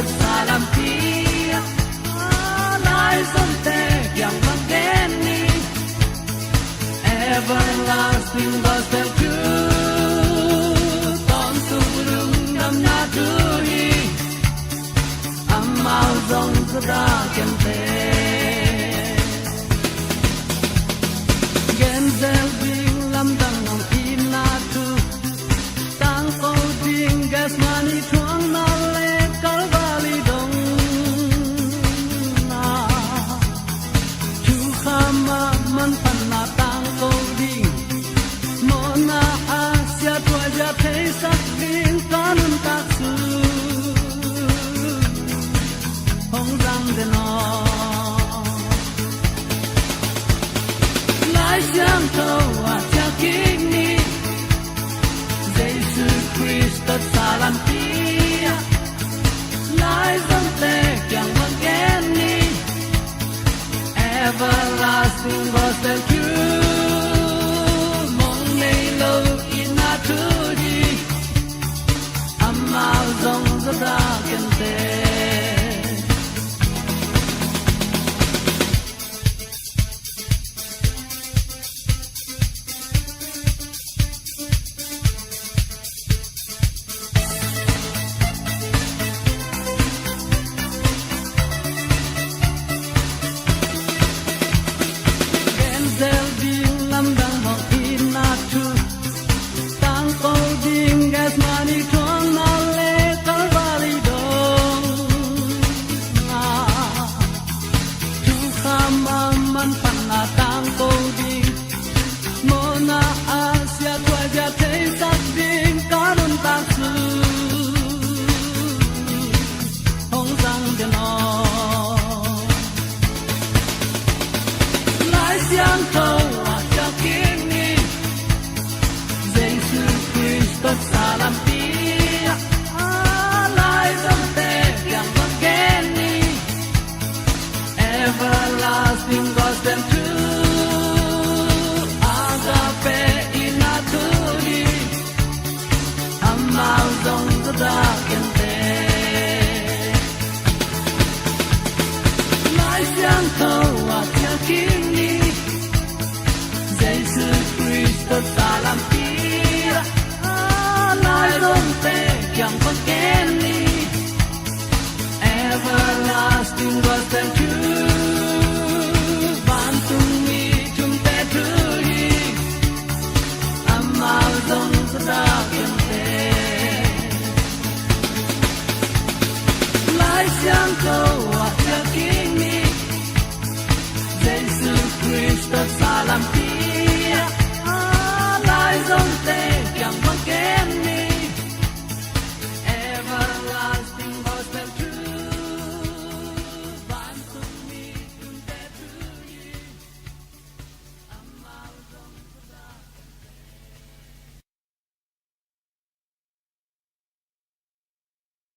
salampia lies on there young again everlasting gospel truth on surung nam na tui amal zong zra ken te gen zel bing lam dang ngong in na tu tang ko ding gas money thuang na le kal valley dong na chu khama man pan na tang ko ding mo na asia tua ja thei sak ding kanun tak su hong dang de no lai xiang thâu a cha king ni Jesus Christ salampia lies on there young again everlasting gospel truth mong nei lo in na tu di amal zong zra ken te Zel ding lam dang hong in na tu tang ko ding gas money thuang na le kal valley dong na tu khama man pan na tang ko ding mo na asia tua ja thei sak ding kanun tak su hong sang de no xiang thâu a cha king ni Jesus Christ salampia lies on there young again ni everlasting gospel truth agape in a turi amal zong zra ken te lai xiang thâu a cha king ni Jesus Christ salampia lies on there young again everlasting gospel truth bantung mi tum te tui amal zong zra ken te lai xiang thâu a cha king